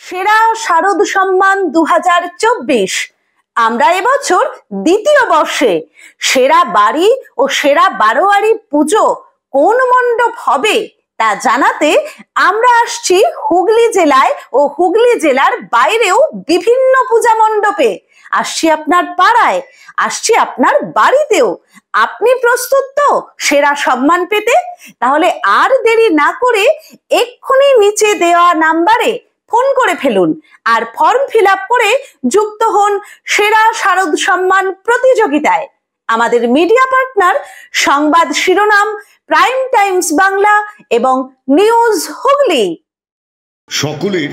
সেরা শারদ সম্মান 2024 আমরা এবছর দ্বিতীয় বর্ষে সেরা বাড়ি ও সেরা বারোয়ারি পুজো কোন মণ্ডপ হবে তা জানাতে আমরা আসছি হুগলি জেলায় ও হুগলি জেলার বাইরেও বিভিন্ন পূজা মণ্ডপে। আসছি আপনার পাড়ায়, আসছি আপনার বাড়িতেও। আপনি প্রস্তুত তো সেরা সম্মান পেতে? তাহলে আর দেরি না করে এক্ষুনি নিচে দেওয়া নাম্বারে ফোন করে ফেলুন আর ফর্ম ফিল আপ করে যুক্ত হন সেরা শারদ সম্মান প্রতিযোগিতায়। আমাদের মিডিয়া পার্টনার সংবাদ শিরোনাম, প্রাইম টাইমস বাংলা এবং নিউজ হুগলি। সকলের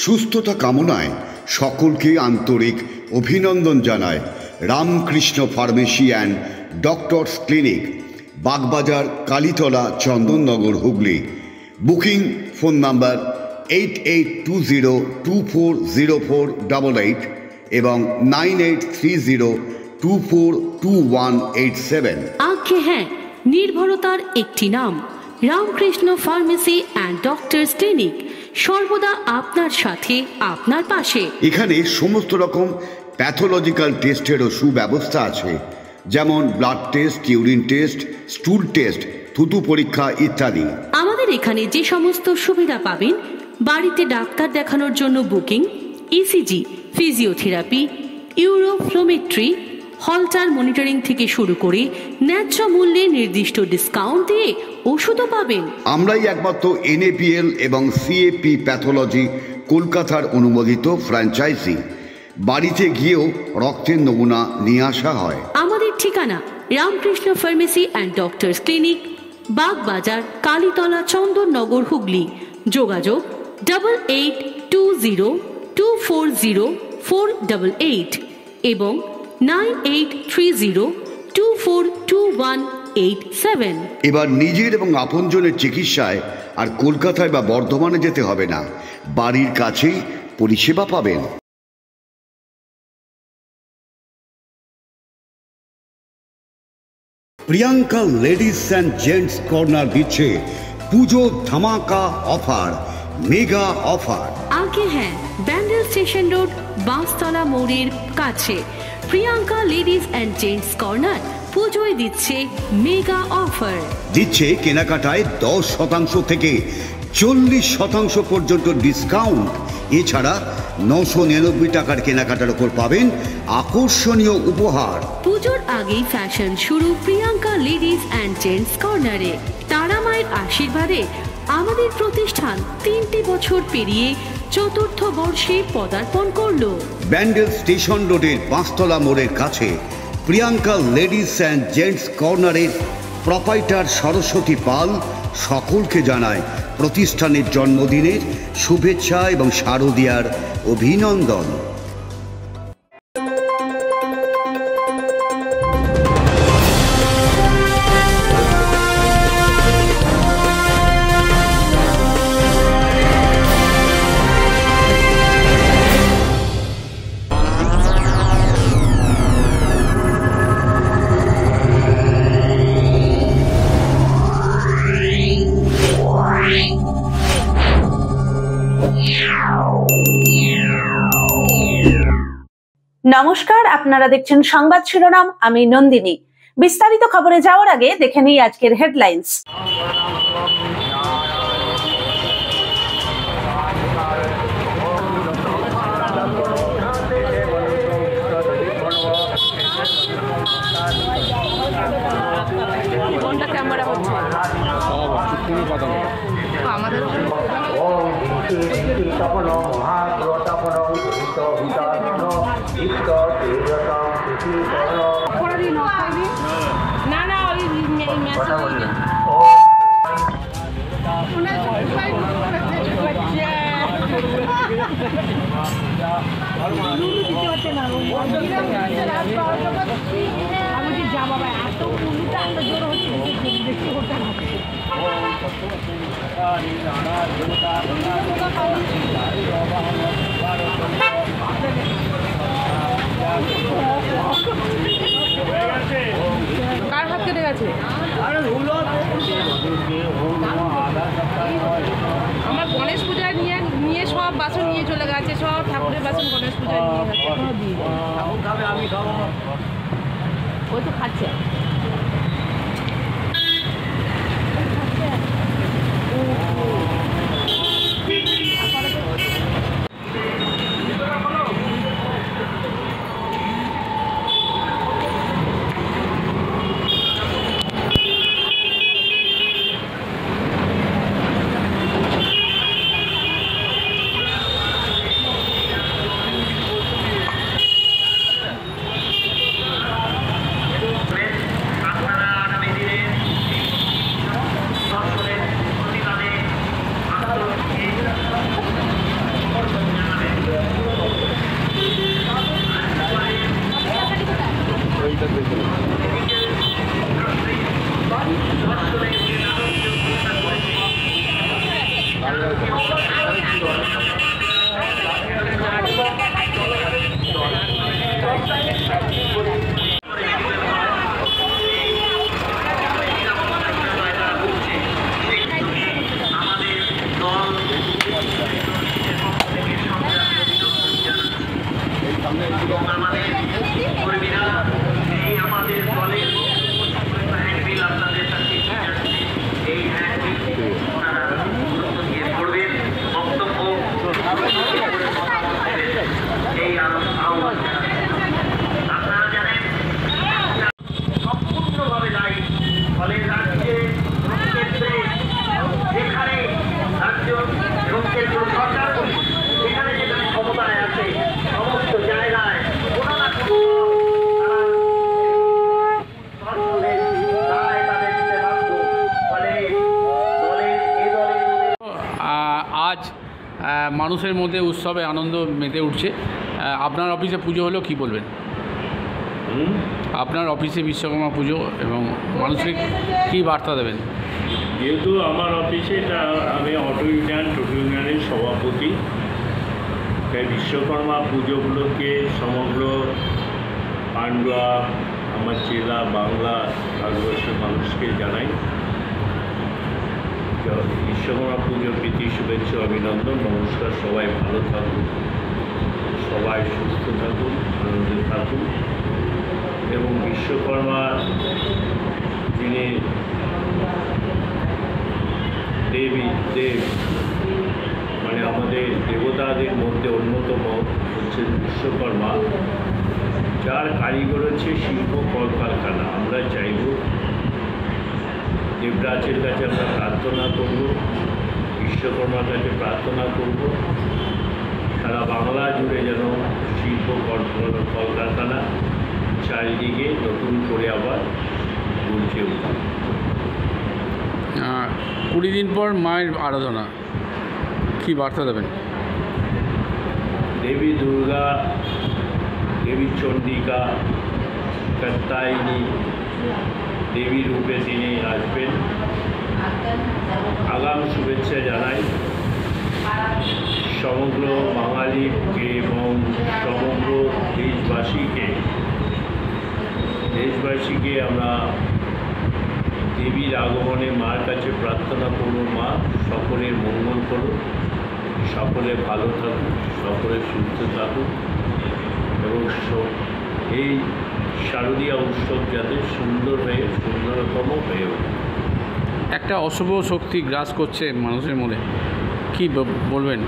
সুস্থতা কামনায় সকলকে আন্তরিক অভিনন্দন জানায় Ramakrishna pharmacy and doctors clinic, Bagbazar, Kalitala, Chandannagar, Hooghly. Booking phone number 8820240488 এবং 9830242187। আজ্ঞে হ্যাঁ, নির্ভরতার একটি নাম Ramakrishna pharmacy and doctors clinic, সর্বদা আপনার সাথে, আপনার পাশে। এখানে সমস্ত রকম প্যাথোলজিক্যাল টেস্টেরও সুব্যবস্থা আছে, যেমন blood test, urine test, স্টুল test, থুতু পরীক্ষা ইত্যাদি। আমাদের এখানে যে সমস্ত সুবিধা পাবেন: বাড়িতে ডাক্তার দেখানোর জন্য booking, ECG, physiotherapy, uroflowmetry, Holter monitoring থেকে শুরু করে ন্যায্য মূল্যে নির্দিষ্ট ডিসকাউন্ট দিয়ে ওষুধও পাবেন। আমরাই একমাত্র NAPL এবং CAP প্যাথোলজি কলকাতার অনুমোদিত ফ্র্যাঞ্চাইজি। বাড়িতে গিয়েও রক্তের নমুনা নিয়ে আসা হয়। আমাদের ঠিকানা Ramakrishna pharmacy and doctors clinic, Bagbazar, Kalitala, Chandannagar, Hooghly. যোগাযোগ 8820240488 এবং 9830242187। এবার নিজের এবং আপনজনের চিকিৎসায় আর কলকাতায় বা বর্ধমানে যেতে হবে না, বাড়ির কাছেই পরিষেবা পাবেন। Priyanka ladies and gents corner দিচ্ছে পুজো ধামাকা অফার, মেগা অফার। আগে হ্যাঁ, ব্যান্ডেল স্টেশন রোড, বাঁশতলা মোড়ের কাছে Priyanka ladies and gents corner পুজোয় দিচ্ছে মেগা অফার। দিচ্ছে কেনাকাটায় 10% থেকে 40% পর্যন্ত ডিসকাউন্ট। এছাড়া 999 টাকার কেনাকাটার উপর পাবেন আকর্ষণীয় উপহার। পুজোর আগেই ফ্যাশন শুরু প্রিয়াঙ্কা লেডিস অ্যান্ড জেন্টস কর্নারে। তারা মায়ের আশীর্বাদে আমাদের প্রতিষ্ঠান 3টি বছর পেরিয়ে 4র্থ বর্ষে পদার্পণ করল। ব্যান্ডেল স্টেশন রোডের বাঁশতলা মোড়ের কাছে প্রিয়াঙ্কা লেডিস অ্যান্ড জেন্টস কর্নারের প্রোপাইটার সরস্বতী পাল সকলকে জানায় প্রতিষ্ঠানের জন্মদিনের শুভেচ্ছা এবং শারদীয়ার অভিনন্দন। নমস্কার, আপনারা দেখছেন সংবাদ শিরোনাম, আমি নন্দিনী। বিস্তারিত খবরে যাওয়ার আগে দেখে নিই আজকের হেডলাইন্স। কার হাত কেটে গেছে? আমার গণেশ পূজায় নিয়ে সব বাসন নিয়ে চলে গেছে। আছে সব ঠাকুরের বাসন গণেশ পূজায় নিয়ে গেছে এখনো দিয়ে ওই তো খাচ্ছে আজ মানুষের মধ্যে উৎসবে আনন্দ মেতে উঠছে। আপনার অফিসে পুজো হলো, কি বলবেন? আপনার অফিসে বিশ্বকর্মা পুজো এবং মানুষকে কী বার্তা দেবেন? যেহেতু আমার অফিসে এটা আমি অটো ইউনিয়নের সভাপতি, তাই বিশ্বকর্মা পুজোগুলোকে সমগ্র পান্ডুয়া, আমার জেলা, বাংলা, ভারতবর্ষের মানুষকে জানাই বিশ্বকর্মা পুজোর প্রীতি, শুভেচ্ছা, অভিনন্দন, নমস্কার। সবাই ভালো থাকুন, সবাই সুস্থ থাকুন, আনন্দে থাকুন এবং বিশ্বকর্মা যিনি দেব মানে আমাদের দেবতাদের মধ্যে অন্যতম হচ্ছেন বিশ্বকর্মা, যার কারিগর হচ্ছে শিল্প কলকারখানা। আমরা চাইব দেবরাজের কাছে আমরা প্রার্থনা করব, বিশ্বকর্মার কাছে প্রার্থনা করব সারা বাংলা জুড়ে যেন শিল্প কলকারখানা চারিদিকে নতুন করে আবার গড়ে ওঠে। 20 দিন পর মায়ের আরাধনা, কী বার্তা দেবেন? দেবী দুর্গা, দেবী চণ্ডিকা, কাত্যায়নী দেবী রূপে তিনি আসবেন। আগাম শুভেচ্ছা জানাই সমগ্র বাঙালিকে এবং সমগ্র দেশবাসীকে আমরা দেবীর আগমনে মার কাছে প্রার্থনা করব, মা সকলের মঙ্গল করুন, সকলে ভালো থাকুন, সকলে সুস্থ থাকুন এবং এই শারদীয়া উৎসব যাতে সুন্দরতম হয়ে ওঠে। একটা অশুভ শক্তি গ্রাস করছে মানুষের মনে, কি বলবেন?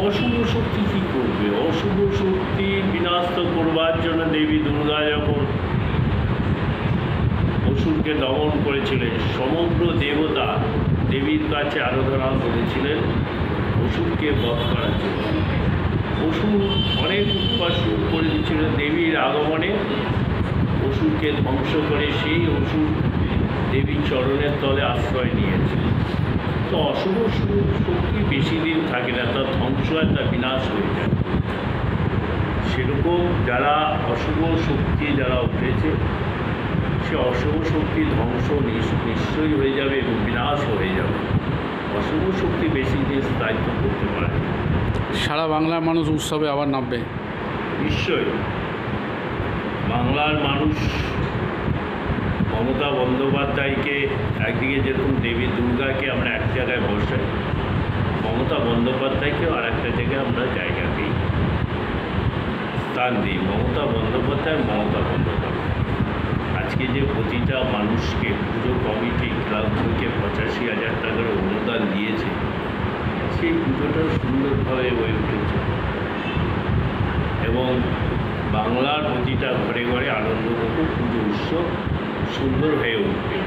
অশুভ শক্তি কী করবে? অশুভ শক্তি বিনাশ করবার জন্য দেবী দুর্গা যখন অসুরকে দমন করেছিলেন, সমগ্র দেবতা দেবীর কাছে আরাধনা করেছিলেন অসুরকে বধ করার জন্য। অসুর অনেক উৎপাস করে দিচ্ছিলেন, দেবীর আগমনে অসুরকে ধ্বংস করে সেই অসুর দেবীর চরণের তলে আশ্রয় নিয়েছে। তো অশুভ শক্তি বেশি দিন থাকে না, তার ধ্বংস হয়, তার বিনাশ হয়ে যায়। সেরকম যারা অশুভ শক্তি যারা উঠেছে, সে অশুভ শক্তি ধ্বংস নিশ্চয়ই হয়ে যাবে এবং বিনাশ হয়ে যাবে। অশুভ শক্তি বেশি দিন স্থায়িত্ব করতে পারে। সারা বাংলার মানুষ উৎসবে আবার নামবে নিশ্চয়ই। বাংলার মানুষ মমতা বন্দ্যোপাধ্যায়কে একদিকে যেরকম দেবী দুর্গাকে আমরা এক জায়গায় বসাই, মমতা বন্দ্যোপাধ্যায়কেও আর একটা জায়গায় আমরা জায়গা দিই, স্থান দিই। মমতা বন্দ্যোপাধ্যায় আজকে যে প্রতিটা মানুষকে পুজো কমিটি ক্লাব থেকে 85,000 টাকার অনুদান দিয়েছে, সেই পুজোটা সুন্দরভাবে হয়ে উঠেছে এবং বাংলার প্রতিটা ঘরে ঘরে আনন্দমুখর পুজো উৎসব সুন্দর হয়ে উঠবে।